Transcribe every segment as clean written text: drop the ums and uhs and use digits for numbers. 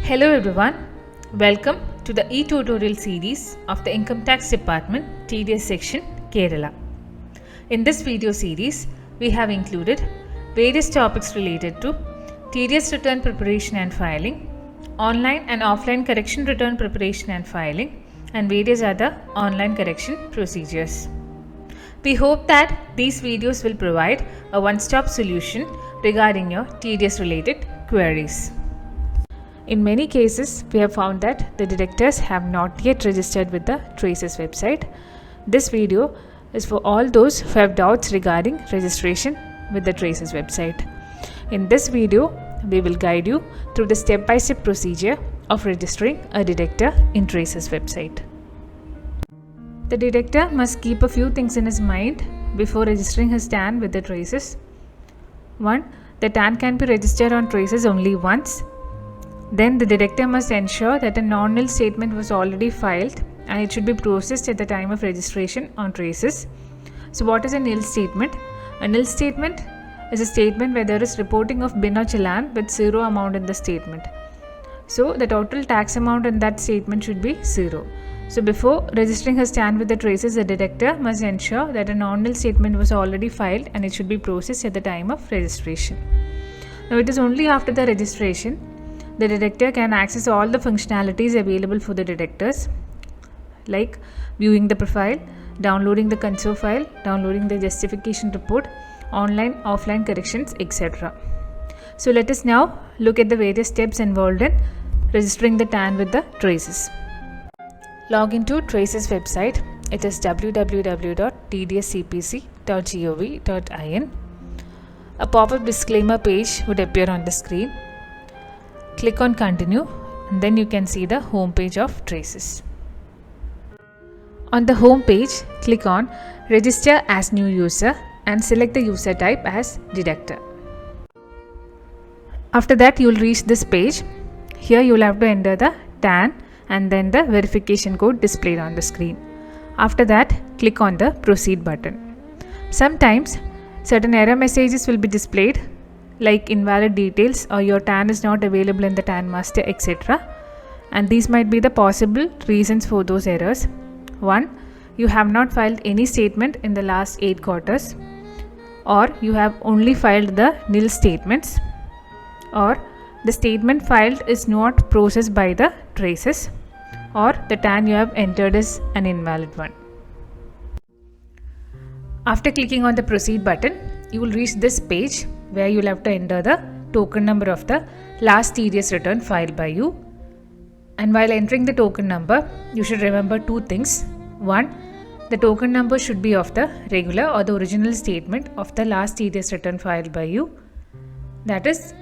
Hello everyone, welcome to the e-tutorial series of the Income Tax Department TDS section Kerala. In this video series, we have included various topics related to TDS return preparation and filing, online and offline correction return preparation and filing, and various other online correction procedures. We hope that these videos will provide a one-stop solution regarding your TDS related queries. In many cases, we have found that the deductors have not yet registered with the Traces website. This video is for all those who have doubts regarding registration with the Traces website. In this video, we will guide you through the step-by-step procedure of registering a deductor in Traces website. The deductor must keep a few things in his mind before registering his TAN with the Traces. 1. The TAN can be registered on Traces only once. Then the deductor must ensure that a non-nil statement was already filed and it should be processed at the time of registration on Traces. So what is a nil statement? A nil statement is a statement where there is reporting of bin or challan with zero amount in the statement. So the total tax amount in that statement should be zero. So before registering his TAN with the Traces, the deductor must ensure that a non-nil statement was already filed and it should be processed at the time of registration. Now it is only after the registration the deductor can access all the functionalities available for the deductors, like viewing the profile, downloading the console file, downloading the justification report, online, offline corrections, etc. So let us now look at the various steps involved in registering the TAN with the Traces. Log into Traces website. It is www.tdscpc.gov.in. A pop-up disclaimer page would appear on the screen. Click on Continue and then you can see the home page of Traces. On the home page, click on Register as new user and select the user type as Deductor. After that, you will reach this page. Here you will have to enter the TAN and then the verification code displayed on the screen. After that, click on the Proceed button. Sometimes certain error messages will be displayed, like invalid details or your TAN is not available in the TAN master, etc. And these might be the possible reasons for those errors. 1. You have not filed any statement in the last 8 quarters, or you have only filed the nil statements, or the statement filed is not processed by the Traces, or the TAN you have entered is an invalid one. After clicking on the Proceed button, you will reach this page where you will have to enter the token number of the last TDS return filed by you. And while entering the token number, you should remember 2 things. 1. The token number should be of the regular or the original statement of the last TDS return filed by you. That is,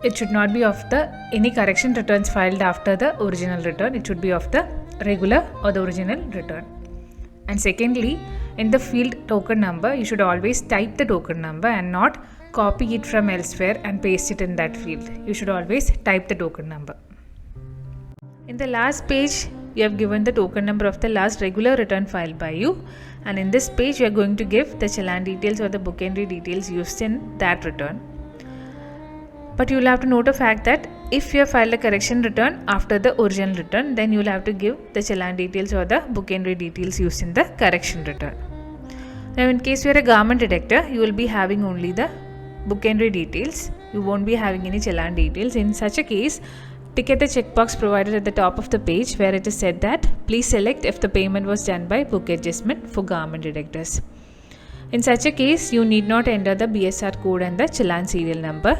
it should not be of the any correction returns filed after the original return. It should be of the regular or the original return. And secondly, in the field token number, you should always type the token number and not copy it from elsewhere and paste it in that field. You should always type the token number. In the last page, you have given the token number of the last regular return filed by you, and in this page you are going to give the challan details or the book entry details used in that return. But you will have to note a fact that if you have filed a correction return after the original return, then you will have to give the challan details or the book entry details used in the correction return. Now in case you are a garment deductor, you will be having only the book entry details. You won't be having any challan details. In such a case, tick at the checkbox provided at the top of the page where it is said that please select if the payment was done by book adjustment for garment deductors. In such a case, you need not enter the BSR code and the challan serial number.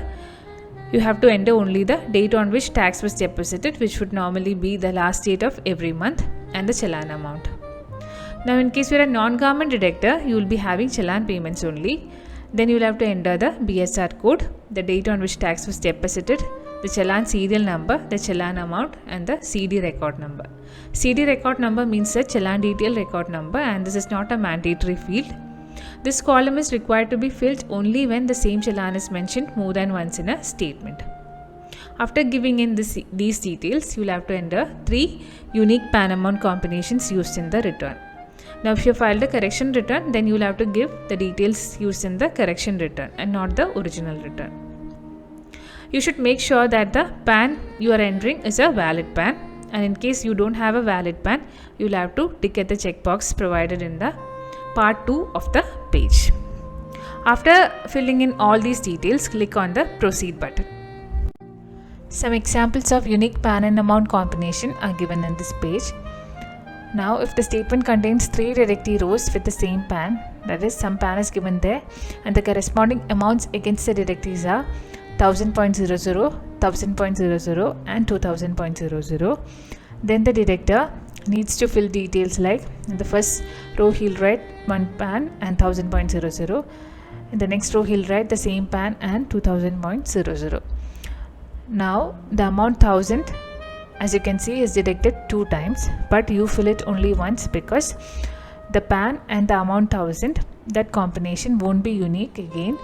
You have to enter only the date on which tax was deposited, which would normally be the last date of every month, and the challan amount. Now in case you are a non-garment deductor, you will be having challan payments only. Then you will have to enter the BSR code, the date on which tax was deposited, the challan serial number, the challan amount, and the CD record number. CD record number means the challan detail record number, and this is not a mandatory field. This column is required to be filled only when the same challan is mentioned more than once in a statement. After giving in these details, you will have to enter 3 unique PAN amount combinations used in the return. Now if you filed a correction return, then you will have to give the details used in the correction return and not the original return. You should make sure that the PAN you are entering is a valid PAN, and in case you don't have a valid PAN, you will have to tick at the checkbox provided in the part 2 of the page. After filling in all these details, click on the Proceed button. Some examples of unique PAN and amount combination are given in this page. Now, if the statement contains 3 directory rows with the same PAN, that is, some PAN is given there and the corresponding amounts against the directories are 1000.00, 1000.00 and 2000.00, then the deductor needs to fill details like in the first row he'll write 1 PAN and 1000.00. In the next row he'll write the same PAN and 2000.00. Now the amount 1000, as you can see, is deducted 2 times, but you fill it only once because the PAN and the amount 1000, that combination won't be unique again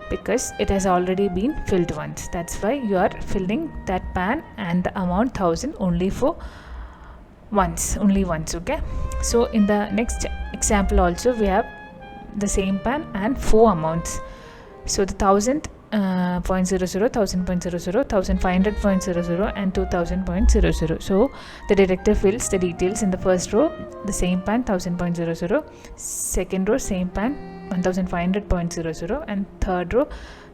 because it has already been filled once. That's why you are filling that PAN and the amount 1000 only once, okay? So in the next example also we have the same PAN and 4 amounts. So the 1000.00, 1000.00, 1500.00 and 2000.00. So the deductor fills the details in the first row, the same PAN 1000.00, second row same PAN 1500.00 and third row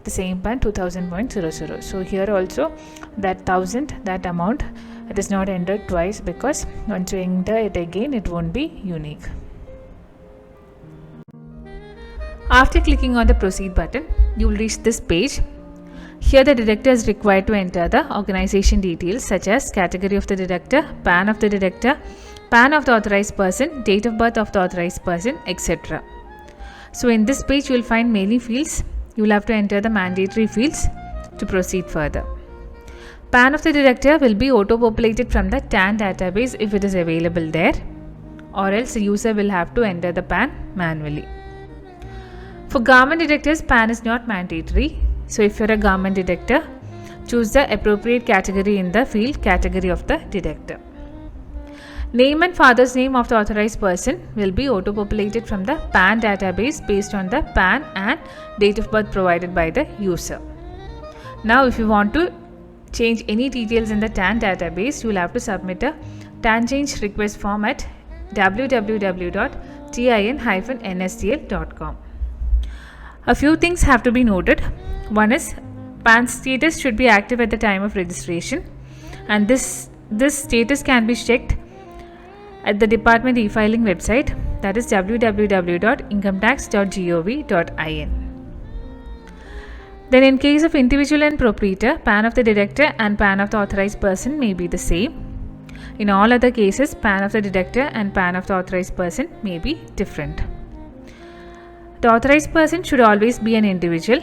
the same PAN 2000.00. So here also that 1000, that amount, it is not entered twice because once you enter it again it won't be unique. After clicking on the Proceed button, you will reach this page. Here the deductor is required to enter the organization details such as category of the deductor, PAN of the deductor, PAN of the authorized person, date of birth of the authorized person, etc. So in this page you will find many fields. You will have to enter the mandatory fields to proceed further. PAN of the deductor will be auto-populated from the TAN database if it is available there, or else the user will have to enter the PAN manually. For garment deductors, PAN is not mandatory. So if you are a garment deductor, choose the appropriate category in the field category of the deductor. Name and father's name of the authorized person will be auto-populated from the PAN database based on the PAN and date of birth provided by the user. Now if you want to change any details in the TAN database, you will have to submit a TAN change request form at www.tin-nsdl.com. A few things have to be noted. One is PAN status should be active at the time of registration, and this status can be checked at the Department e-filing website, that is www.incometax.gov.in. Then in case of individual and proprietor, PAN of the deductor and PAN of the authorized person may be the same. In all other cases, PAN of the deductor and PAN of the authorized person may be different. The authorized person should always be an individual.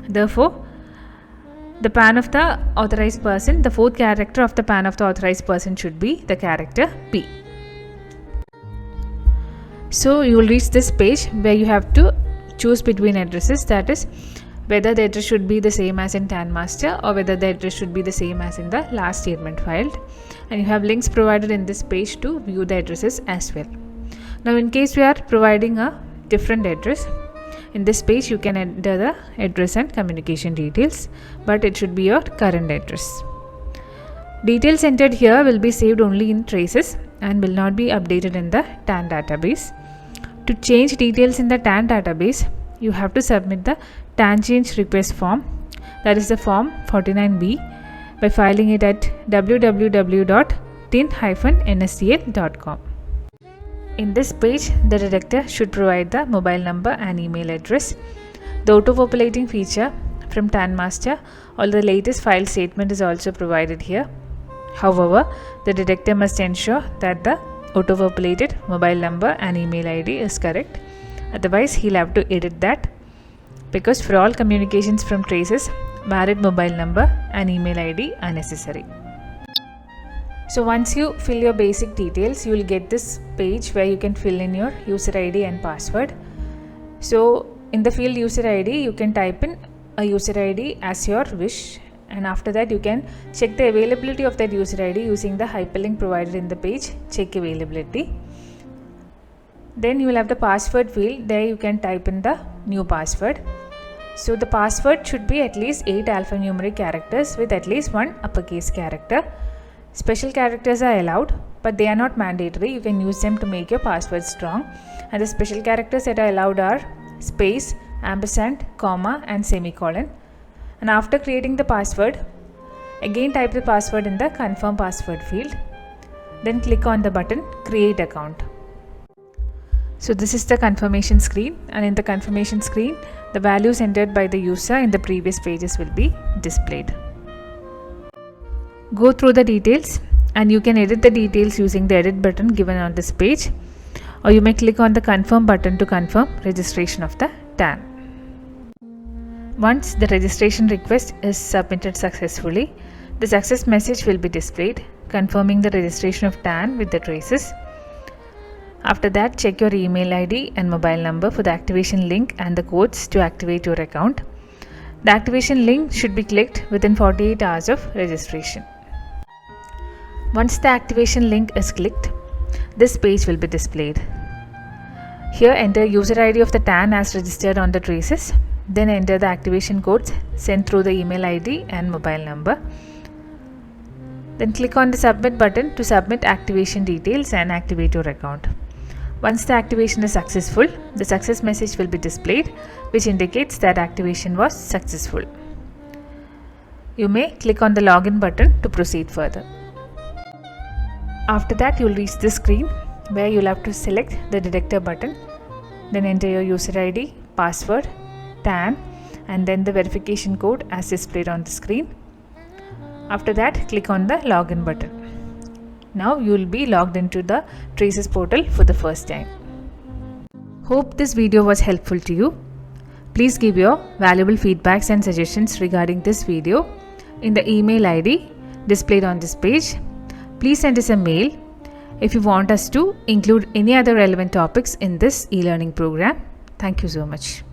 Therefore, the PAN of the authorized person, the fourth character of the PAN of the authorized person should be the character P. So you will reach this page where you have to choose between addresses, that is whether the address should be the same as in TAN master or whether the address should be the same as in the last statement filed, and you have links provided in this page to view the addresses as well. Now in case we are providing a different address, in this page you can enter the address and communication details, but it should be your current address. Details entered here will be saved only in traces and will not be updated in the TAN database. To change details in the TAN database, you have to submit the TAN change request form, that is the form 49B, by filing it at www.tin-nsdl.com. In this page, the deductor should provide the mobile number and email address. The auto-populating feature from TAN master or the latest file statement is also provided here. However, the deductor must ensure that the auto-populated mobile number and email ID is correct. Otherwise, he'll have to edit that, because for all communications from traces, valid mobile number and email ID are necessary. So once you fill your basic details, you will get this page where you can fill in your user ID and password. So in the field user ID, you can type in a user ID as your wish, and after that you can check the availability of that user ID using the hyperlink provided in the page check availability. Then you will have the password field. There you can type in the new password. So the password should be at least 8 alphanumeric characters with at least one uppercase character. Special characters are allowed, but they are not mandatory. You can use them to make your password strong. And the special characters that are allowed are space, ampersand, comma and semicolon. And after creating the password, again type the password in the confirm password field. Then click on the button create account. So this is the confirmation screen, and in the confirmation screen the values entered by the user in the previous pages will be displayed. Go through the details and you can edit the details using the edit button given on this page, or you may click on the confirm button to confirm registration of the TAN. Once the registration request is submitted successfully, the success message will be displayed confirming the registration of TAN with the traces. After that, check your email ID and mobile number for the activation link and the codes to activate your account. The activation link should be clicked within 48 hours of registration. Once the activation link is clicked, this page will be displayed. Here enter user ID of the TAN as registered on the traces, then enter the activation codes sent through the email ID and mobile number. Then click on the submit button to submit activation details and activate your account. Once the activation is successful, the success message will be displayed, which indicates that activation was successful. You may click on the login button to proceed further. After that, you will reach this screen where you will have to select the Deductor button, then enter your user ID, password, TAN and then the verification code as displayed on the screen. After that, click on the login button. Now you will be logged into the Traces portal for the first time. Hope this video was helpful to you. Please give your valuable feedbacks and suggestions regarding this video in the email ID displayed on this page. Please send us a mail if you want us to include any other relevant topics in this e-learning program. Thank you so much.